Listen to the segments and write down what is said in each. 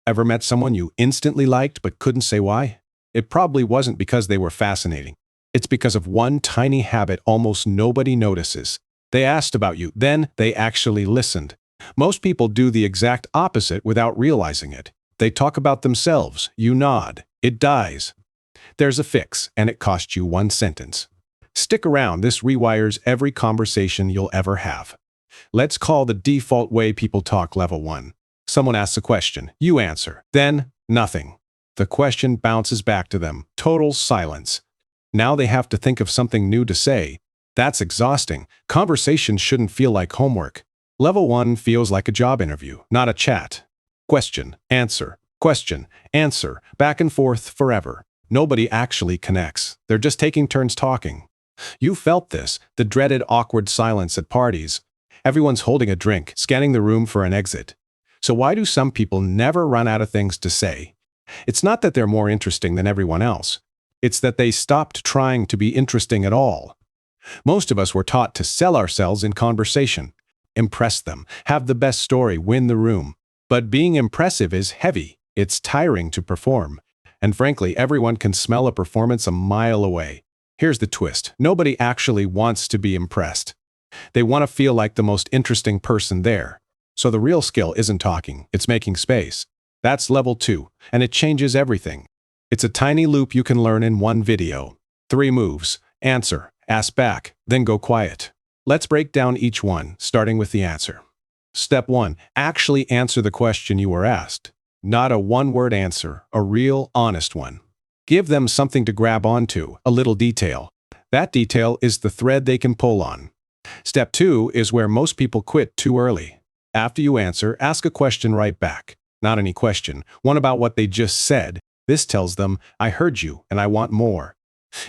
Ever met someone you instantly liked but couldn't say why? It probably wasn't because they were fascinating. It's because of one tiny habit almost nobody notices. They asked about you, then they actually listened. Most people do the exact opposite without realizing it. They talk about themselves, you nod, it dies. There's a fix, and it costs you one sentence. Stick around, this rewires every conversation you'll ever have. Let's call the default way people talk level 1. Someone asks a question, you answer, then nothing. The question bounces back to them, total silence. Now they have to think of something new to say. That's exhausting. Conversations shouldn't feel like homework. Level 1 feels like a job interview, not a chat. Question, answer, back and forth forever. Nobody actually connects. They're just taking turns talking. You felt this, the dreaded awkward silence at parties. Everyone's holding a drink, scanning the room for an exit. So why do some people never run out of things to say? It's not that they're more interesting than everyone else. It's that they stopped trying to be interesting at all. Most of us were taught to sell ourselves in conversation. Impress them, have the best story, win the room. But being impressive is heavy. It's tiring to perform. And frankly, everyone can smell a performance a mile away. Here's the twist. Nobody actually wants to be impressed. They want to feel like the most interesting person there. So the real skill isn't talking, it's making space. That's level 2, and it changes everything. It's a tiny loop you can learn in one video. 3 moves. Answer, ask back, then go quiet. Let's break down each one, starting with the answer. Step 1. Actually answer the question you were asked. Not a one-word answer, a real, honest one. Give them something to grab onto, a little detail. That detail is the thread they can pull on. Step 2 is where most people quit too early. After you answer, ask a question right back. Not any question, one about what they just said. This tells them, I heard you and I want more.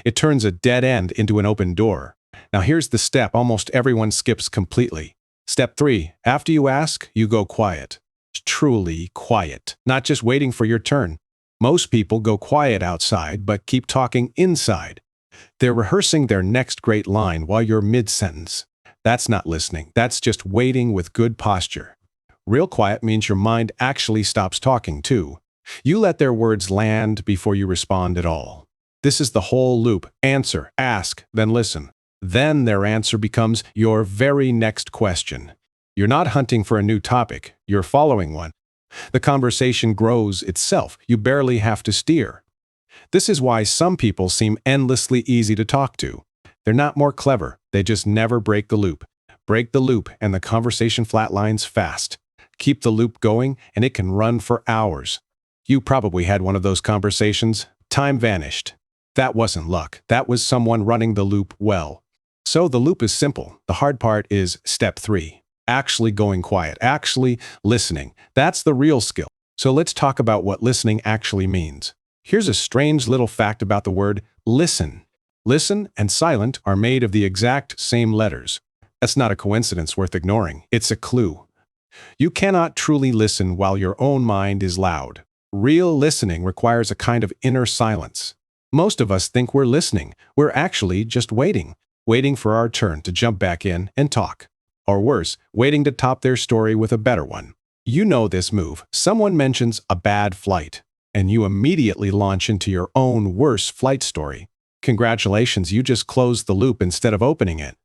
It turns a dead end into an open door. Now here's the step almost everyone skips completely. Step 3. After you ask, you go quiet. Truly quiet. Not just waiting for your turn. Most people go quiet outside but keep talking inside. They're rehearsing their next great line while you're mid-sentence. That's not listening. That's just waiting with good posture. Real quiet means your mind actually stops talking too. You let their words land before you respond at all. This is the whole loop. Answer, ask, then listen. Then their answer becomes your very next question. You're not hunting for a new topic. You're following one. The conversation grows itself. You barely have to steer. This is why some people seem endlessly easy to talk to. They're not more clever. They just never break the loop. Break the loop and the conversation flatlines fast. Keep the loop going and it can run for hours. You probably had one of those conversations. Time vanished. That wasn't luck. That was someone running the loop well. So the loop is simple. The hard part is step 3. Actually going quiet. Actually listening. That's the real skill. So let's talk about what listening actually means. Here's a strange little fact about the word listen. Listen and silent are made of the exact same letters. That's not a coincidence worth ignoring. It's a clue. You cannot truly listen while your own mind is loud. Real listening requires a kind of inner silence. Most of us think we're listening. We're actually just waiting for our turn to jump back in and talk. Or worse, waiting to top their story with a better one. You know this move. Someone mentions a bad flight, and you immediately launch into your own worst flight story. Congratulations, you just closed the loop instead of opening it.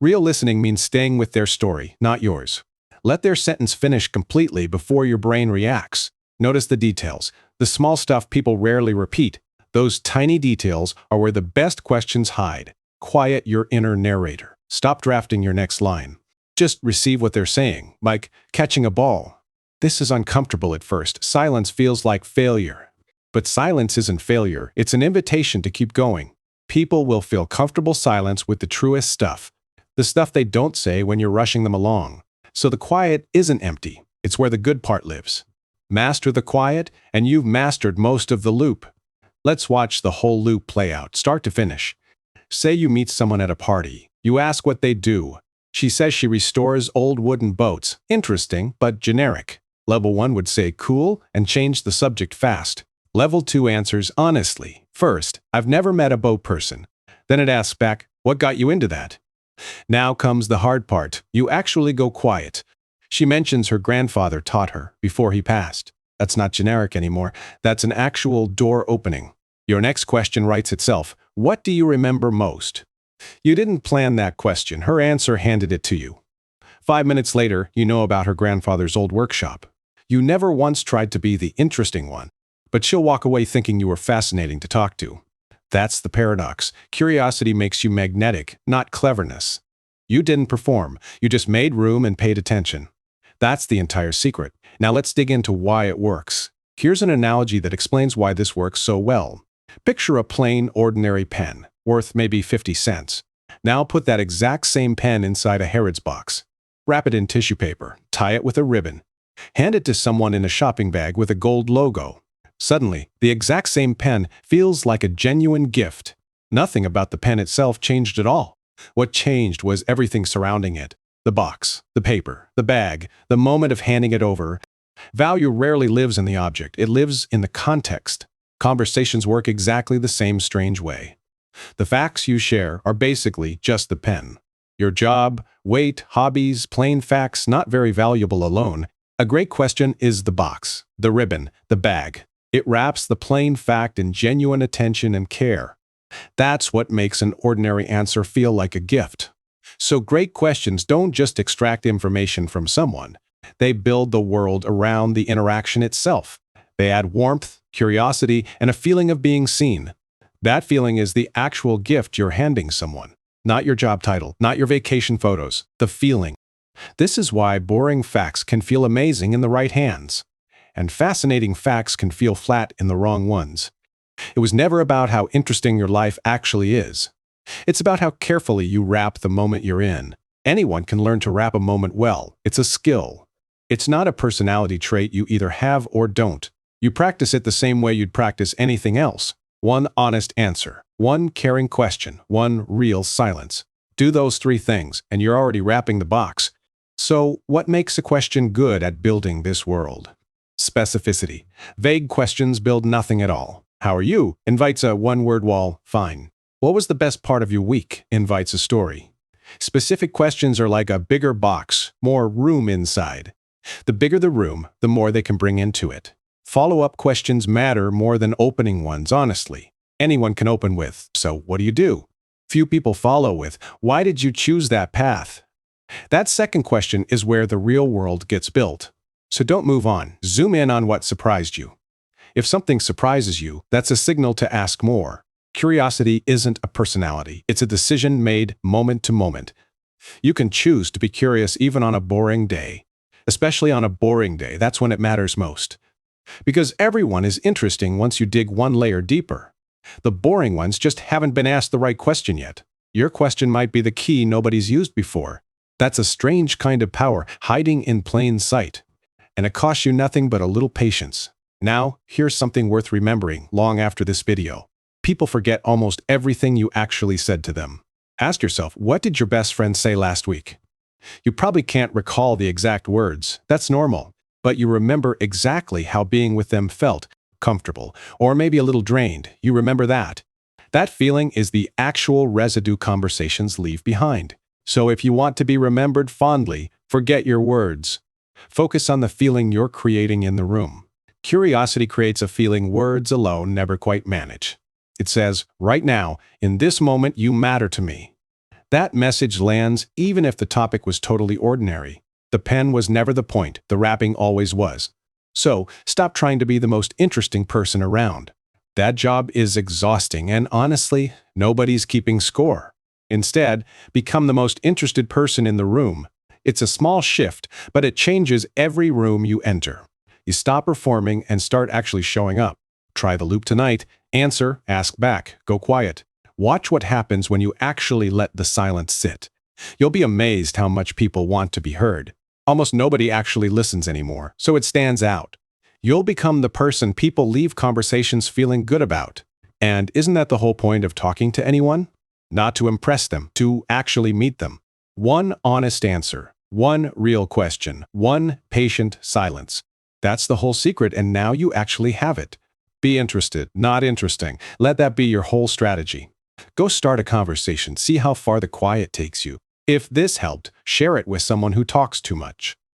Real listening means staying with their story, not yours. Let their sentence finish completely before your brain reacts. Notice the details, the small stuff people rarely repeat. Those tiny details are where the best questions hide. Quiet your inner narrator. Stop drafting your next line. Just receive what they're saying, like catching a ball. This is uncomfortable at first. Silence feels like failure. But silence isn't failure. It's an invitation to keep going. People will feel comfortable silence with the truest stuff. The stuff they don't say when you're rushing them along. So the quiet isn't empty. It's where the good part lives. Master the quiet, and you've mastered most of the loop. Let's watch the whole loop play out, start to finish. Say you meet someone at a party. You ask what they do. She says she restores old wooden boats. Interesting, but generic. Level 1 would say cool and change the subject fast. Level 2 answers honestly. First, I've never met a boat person. Then it asks back, what got you into that? Now comes the hard part. You actually go quiet. She mentions her grandfather taught her before he passed. That's not generic anymore. That's an actual door opening. Your next question writes itself. What do you remember most? You didn't plan that question. Her answer handed it to you. 5 minutes later, you know about her grandfather's old workshop. You never once tried to be the interesting one, but she'll walk away thinking you were fascinating to talk to. That's the paradox. Curiosity makes you magnetic, not cleverness. You didn't perform. You just made room and paid attention. That's the entire secret. Now let's dig into why it works. Here's an analogy that explains why this works so well. Picture a plain, ordinary pen, worth maybe 50 cents. Now put that exact same pen inside a Harrods box. Wrap it in tissue paper, tie it with a ribbon. Hand it to someone in a shopping bag with a gold logo. Suddenly, the exact same pen feels like a genuine gift. Nothing about the pen itself changed at all. What changed was everything surrounding it. The box, the paper, the bag, the moment of handing it over. Value rarely lives in the object. It lives in the context. Conversations work exactly the same strange way. The facts you share are basically just the pen. Your job, weight, hobbies, plain facts, not very valuable alone. A great question is the box, the ribbon, the bag. It wraps the plain fact in genuine attention and care. That's what makes an ordinary answer feel like a gift. So great questions don't just extract information from someone. They build the world around the interaction itself. They add warmth, curiosity, and a feeling of being seen. That feeling is the actual gift you're handing someone. Not your job title, not your vacation photos, the feeling. This is why boring facts can feel amazing in the right hands, and fascinating facts can feel flat in the wrong ones. It was never about how interesting your life actually is. It's about how carefully you wrap the moment you're in. Anyone can learn to wrap a moment well. It's a skill. It's not a personality trait you either have or don't. You practice it the same way you'd practice anything else. One honest answer, one caring question, one real silence. Do those three things, and you're already wrapping the box. So, what makes a question good at building this world? Specificity. Vague questions build nothing at all. How are you? Invites a one-word wall, fine. What was the best part of your week? Invites a story. Specific questions are like a bigger box, more room inside. The bigger the room, the more they can bring into it. Follow-up questions matter more than opening ones, honestly. Anyone can open with, so what do you do? Few people follow with, why did you choose that path? That second question is where the real world gets built. So don't move on. Zoom in on what surprised you. If something surprises you, that's a signal to ask more. Curiosity isn't a personality. It's a decision made moment to moment. You can choose to be curious even on a boring day. Especially on a boring day, that's when it matters most. Because everyone is interesting once you dig one layer deeper. The boring ones just haven't been asked the right question yet. Your question might be the key nobody's used before. That's a strange kind of power hiding in plain sight. And it costs you nothing but a little patience. Now, here's something worth remembering long after this video. People forget almost everything you actually said to them. Ask yourself, what did your best friend say last week? You probably can't recall the exact words. That's normal. But you remember exactly how being with them felt, comfortable, or maybe a little drained. You remember that. That feeling is the actual residue conversations leave behind. So if you want to be remembered fondly, forget your words. Focus on the feeling you're creating in the room. Curiosity creates a feeling words alone never quite manage. It says, right now, in this moment, you matter to me. That message lands even if the topic was totally ordinary. The pen was never the point, the wrapping always was. So, stop trying to be the most interesting person around. That job is exhausting, and honestly, nobody's keeping score. Instead, become the most interested person in the room. It's a small shift, but it changes every room you enter. You stop performing and start actually showing up. Try the loop tonight. Answer, ask back, go quiet. Watch what happens when you actually let the silence sit. You'll be amazed how much people want to be heard. Almost nobody actually listens anymore, so it stands out. You'll become the person people leave conversations feeling good about. And isn't that the whole point of talking to anyone? Not to impress them, to actually meet them. One honest answer, one real question, one patient silence. That's the whole secret, and now you actually have it. Be interested, not interesting. Let that be your whole strategy. Go start a conversation, see how far the quiet takes you. If this helped, share it with someone who talks too much.